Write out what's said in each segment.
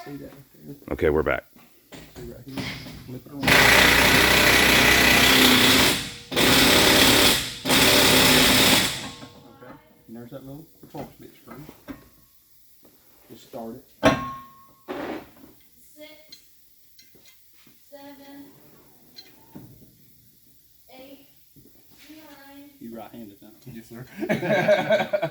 See that right there? Okay, we're back. See right here? Flip it around. Okay, and there's that little Torx bit screw. Just start it. 6, 7, 8, 9, You right-handed, huh? Yes, sir. 10.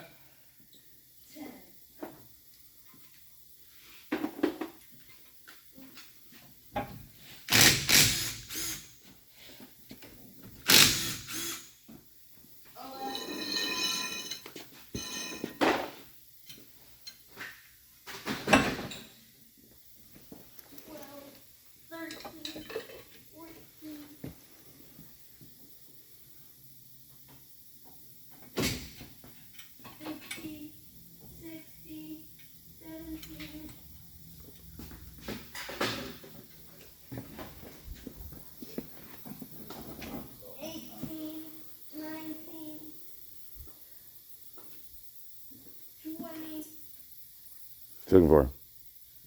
Looking for. A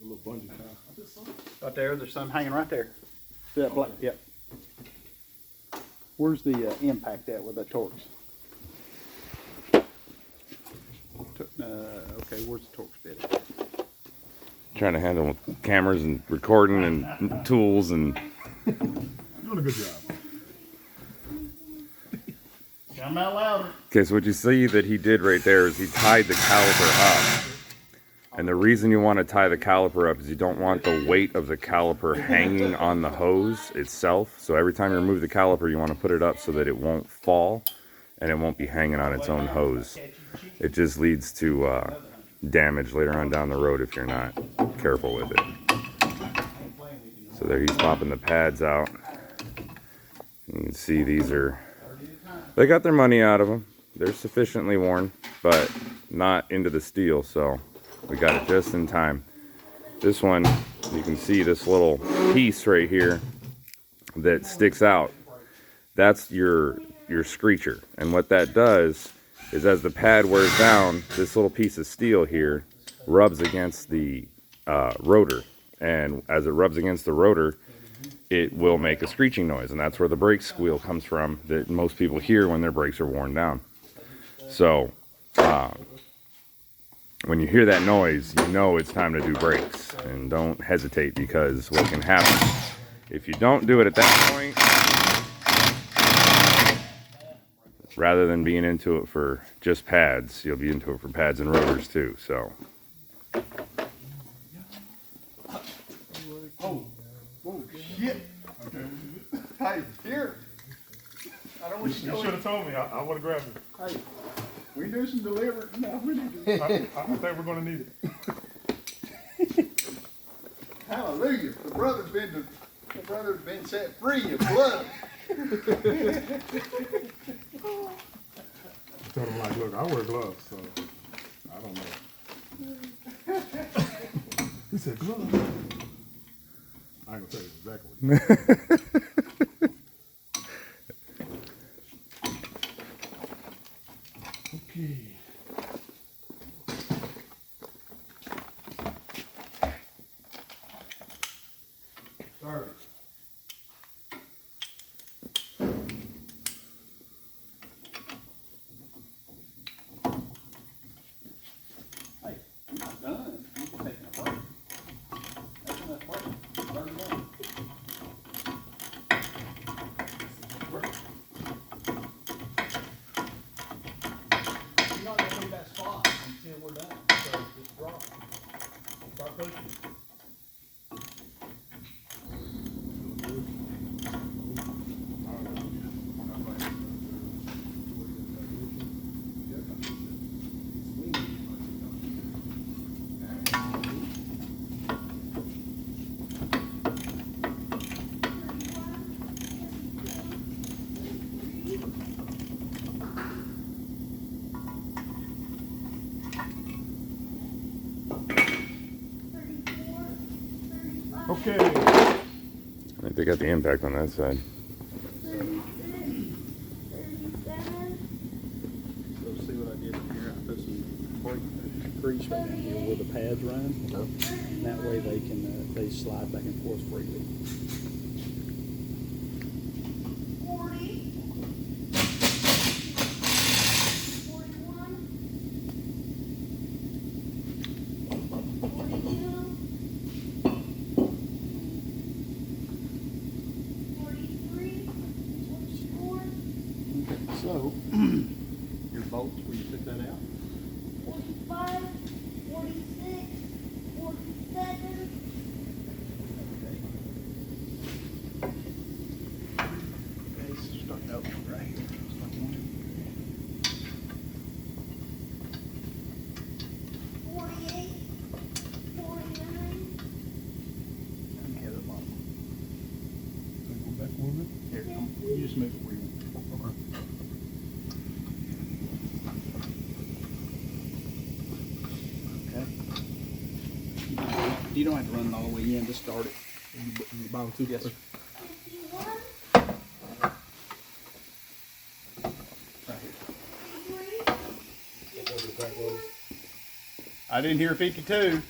little bungee tie. Right there, there's some hanging right there. See that black? Yep. Where's the impact at with that Torx? Okay, where's the Torx bit? Trying to handle cameras and recording and tools and. Doing a good job. Come out louder. Okay, so what you see that he did right there is he tied the caliper up. And the reason you want to tie the caliper up is you don't want the weight of the caliper hanging on the hose itself. So every time you remove the caliper, you want to put it up so that it won't fall and it won't be hanging on its own hose. It just leads to damage later on down the road if you're not careful with it. So there he's popping the pads out. You can see these are, they got their money out of them. They're sufficiently worn, but not into the steel, so we got it just in time. This one, you can see this little piece right here that sticks out. That's your screecher. And what that does is as the pad wears down, this little piece of steel here rubs against the rotor. And as it rubs against the rotor, it will make a screeching noise. And that's where the brake squeal comes from that most people hear when their brakes are worn down. So, when you hear that noise, you know it's time to do brakes, and don't hesitate, because what can happen if you don't do it at that point, rather than being into it for just pads, you'll be into it for pads and rotors too. So Oh shit. Okay. Hey, here. I don't You want you to should have told me. I would have grabbed it. Hey, we do some delivery. No, we need to. I think we're going to need it. Hallelujah. The brother's been set free of blood. I told him, like, look, I wear gloves, so I don't know. He said, gloves? I ain't going to tell you exactly what he said. Okay. Sorry. Hey, I'm not done. I'm taking a break. That's enough break. 31. You're not gonna leave that spot until we're done. So just drop it. Start pushing. Okay. I think they got the impact on that side. 36, 37. So see what I did here? I put some brake grease this right down here where the pads run. And that way they slide back and forth freely. 40, 41, 42, 43, 44, So, your bolts where you took that out? 45, 46, 47, Okay. Okay, so start that one right here. Start one. 48, 49, Come here at the bottom. Go back a little bit. Here, come. You just move it where you want. Okay. Okay. You don't have to run it all the way in, just start it. In the bottom two. Yes, sir. 51, Right here. 53, I didn't hear 52. Start.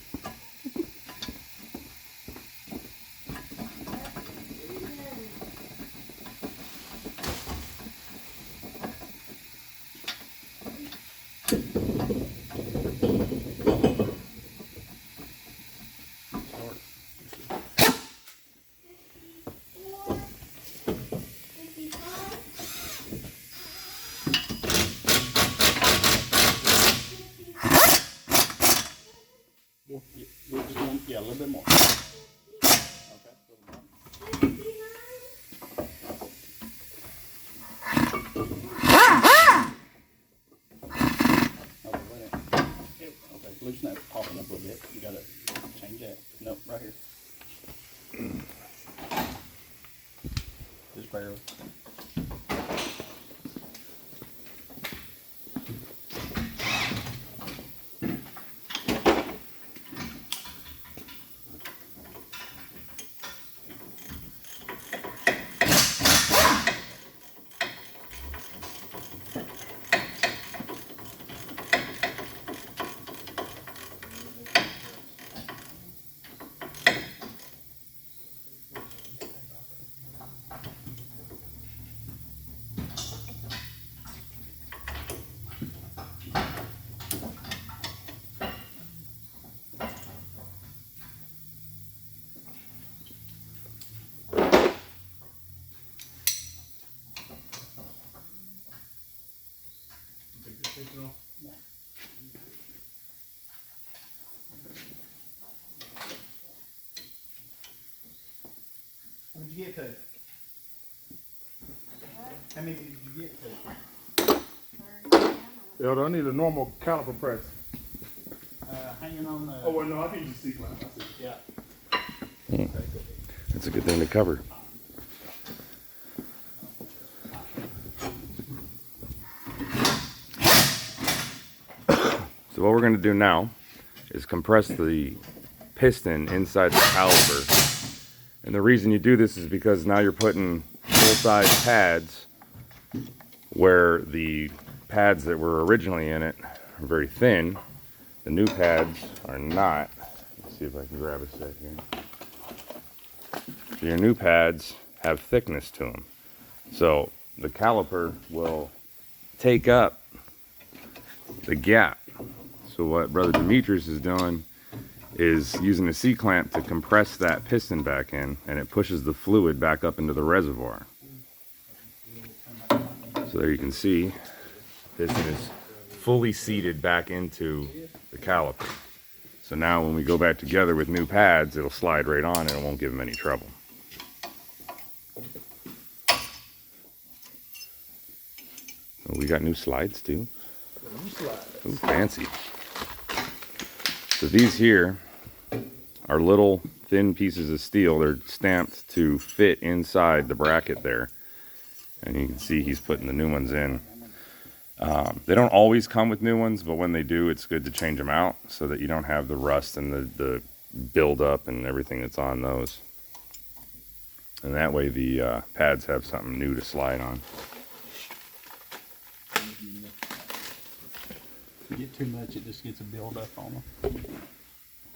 54, 55, 57, Yeah, a little bit more. Okay. Go to the bottom. 59, Okay, wait a minute. Okay, loosen that popping up a little bit. You gotta change that. Nope, right here. Just barely. What'd you get to? How many did you get to? Elder, I need a normal caliper press. Hanging on the. Oh, well, no, I can use C-clamp. I see. Yeah. That's a good thing to cover. So what we're going to do now is compress the piston inside the caliper. And the reason you do this is because now you're putting full-size pads where the pads that were originally in it are very thin. The new pads are not. Let's see if I can grab a set here. So your new pads have thickness to them. So the caliper will take up the gap. So what Brother Demetrius is doing is using a C-clamp to compress that piston back in, and it pushes the fluid back up into the reservoir. So there you can see, piston is fully seated back into the caliper. So now when we go back together with new pads, it'll slide right on and it won't give them any trouble. Oh, we got new slides too. Ooh, fancy. So these here are little thin pieces of steel. They're stamped to fit inside the bracket there. And you can see he's putting the new ones in. They don't always come with new ones, but when they do, it's good to change them out so that you don't have the rust and the buildup and everything that's on those. And that way the pads have something new to slide on. If you get too much, it just gets a build up on them.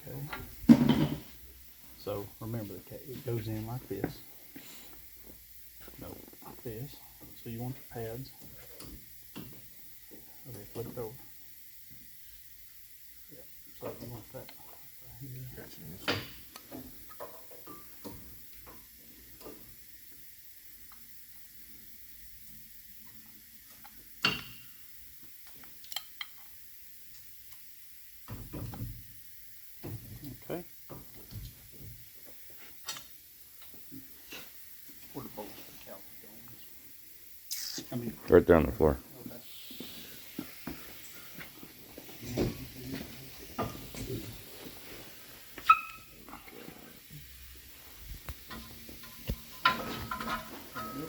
Okay. So remember, it goes in like this. No, like this. So you want your pads. Okay, flip it over. Yeah. So you want that right here. Okay. Where the bolts for the caliper going? I mean, Right there on the floor. okay.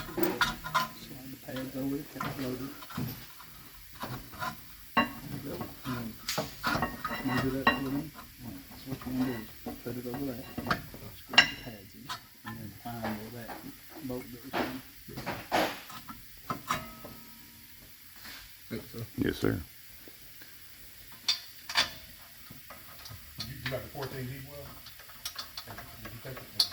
Slide the pads over the cap loader. There we go. Measure that for them. So what you want to do is put it over that. Screw the pads in. And then find where that bolt goes in. Yes, sir. You got the 14 deep well? Did you take it?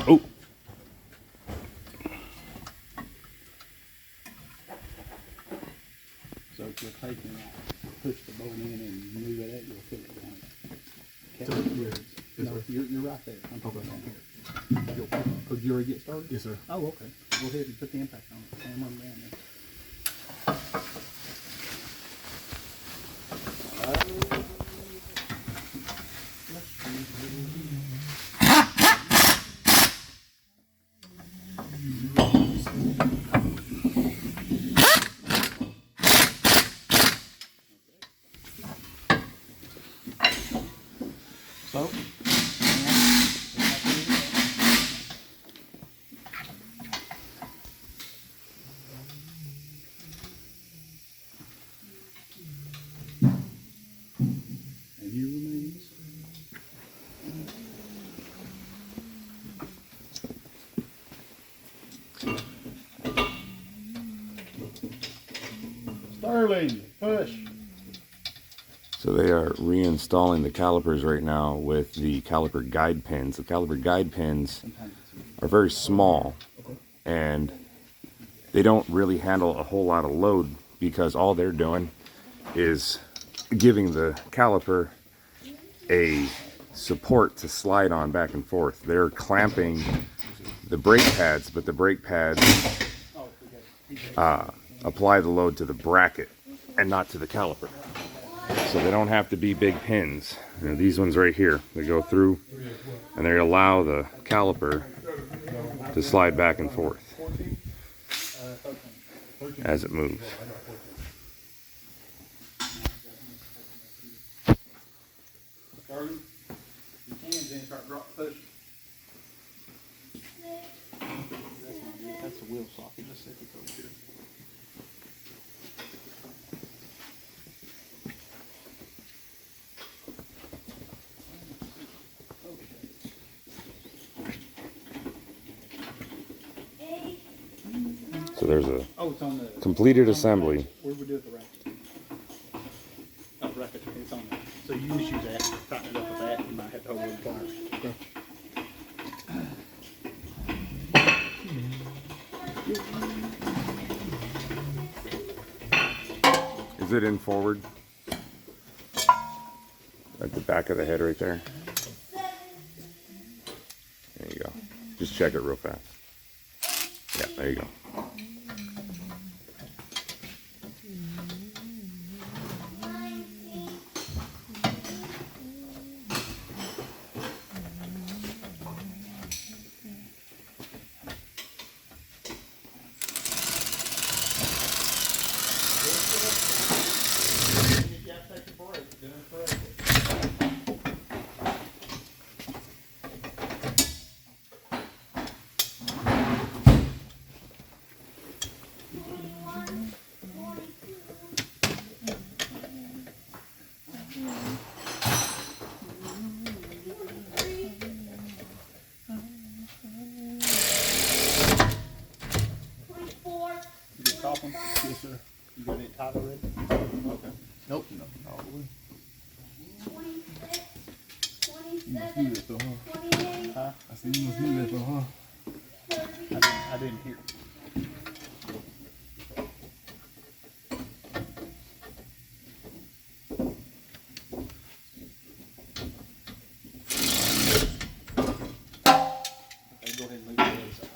Oh, So if you're taking push the bolt in and move it out, you'll feel it down. Okay. No, you're right there. I'm talking down here. Did you already get started? Yes, sir. Oh, okay. Go ahead and put the impact on it. Hammer them down there. So, and you remains. Sterling, push. so they are reinstalling the calipers right now with the caliper guide pins. The caliper guide pins are very small and they don't really handle a whole lot of load because all they're doing is giving the caliper a support to slide on back and forth. They're clamping the brake pads, but the brake pads apply the load to the bracket and not to the caliper. So they don't have to be big pins. You know, these ones right here, they go through and they allow the caliper to slide back and forth as it moves. Sterling, your hands in, start drop pushing. That's a wheel socket. Just set it over here. So there's a Oh, it's on the completed it's on the assembly. ratchet. Where we do it, the racket? Oh, racket. It's on there. So you just use that, tighten it up with that. You might have to hold it with pliers. Is it in forward? At the back of the head right there? There you go. Just check it real fast. Yeah, there you go. You gotta take a break. Doing it correctly. You got it tied already? Okay. Nope. No, no. 26, You must 27, do this though, huh? 28, Huh? I said you must do this though, huh? 30. I didn't hear. Okay, go ahead and leave the other side.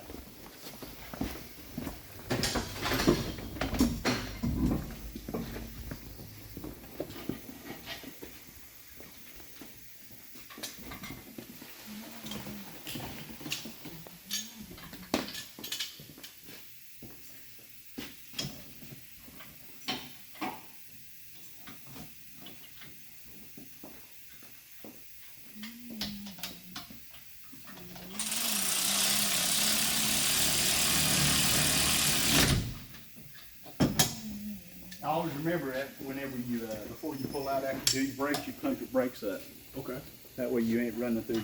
I always remember that whenever you, before you pull out after you do your brakes, you pump your brakes up. Okay. That way you ain't running through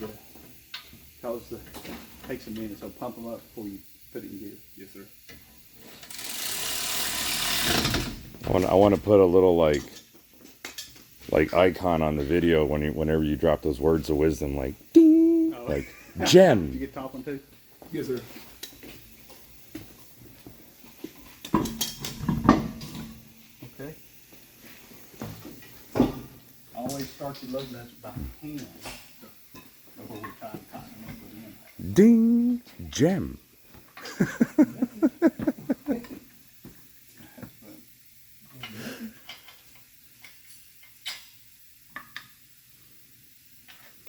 cause the, takes a minute, so pump them up before you put it in gear. Yes, sir. I want to put a little like icon on the video whenever you drop those words of wisdom, like ding, Oh. like You gem. get talking too? Yes, sir. Okay. Always start your load nuts by hand before we try to tighten them up with the Ding, gem.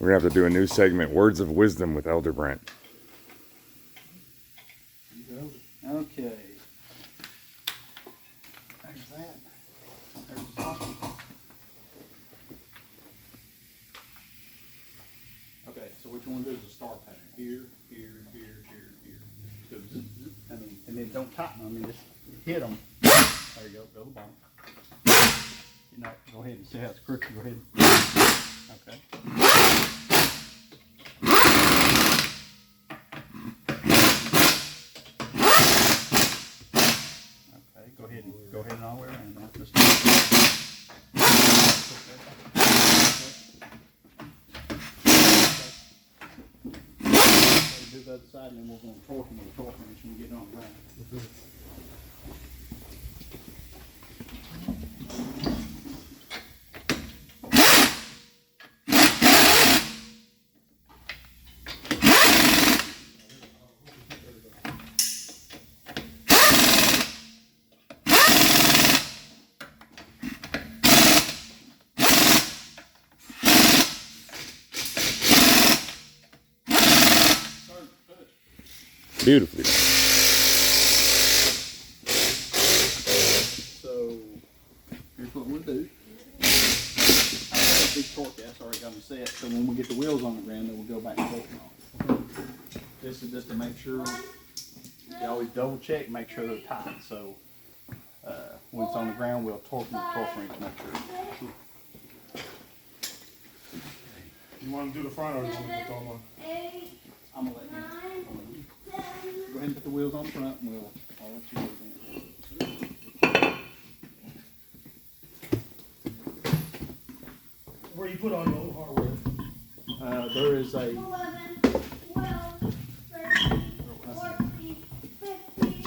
We're gonna have to do a new segment, Words of Wisdom with Elder Brent. Okay. There's that. There's the top. Okay, so what you want to do is a star pattern. Here, here, here, here, here. So zip, zip. I mean, and then don't tighten them. I mean, just hit them. There you go. Go to the bottom. You know, go ahead and see how it's crooked. Go ahead. Okay. Okay, go ahead and all the way around now. Just do the other side, and then we're going to torque them with a torque wrench when we get on the ground. Beautifully. So, here's what we'll do. I have a big torque that's already got them set, so when we get the wheels on the ground, then we'll go back and torque them off. This is just to make sure, you always double check, make sure they're tight, so when it's on the ground, we'll torque them with a torque wrench to make sure. You want to do the front or you want to throw them on? 8, I'm gonna let you. 9, Go 10. ahead and put the wheels on front, and I'll let you go then. Where you put all your old hardware? There is a 11, 12, 13, 14, 15.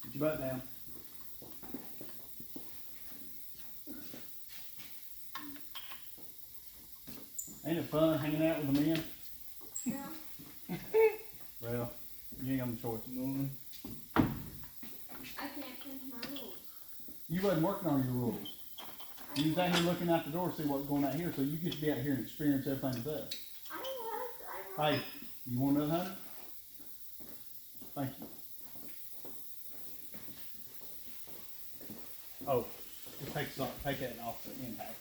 Get your butt down. Ain't it fun hanging out with the men? No. Well, you ain't got no choice. I can't finish my rules. You wasn't working on your rules. You was out here looking out the door to see what's going out here, so you get to be out here and experience everything with us. I know. Hey, you want another 100? Thank you. Oh, just take that off the impact.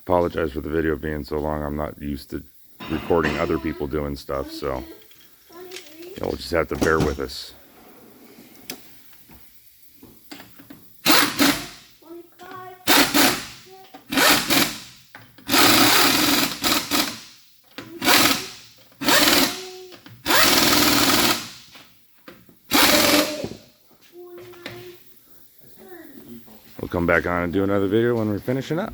Apologize for the video being so long. I'm not used to recording other people doing stuff, so 23, you'll just have to bear with us. 25, We'll come back on and do another video when we're finishing up.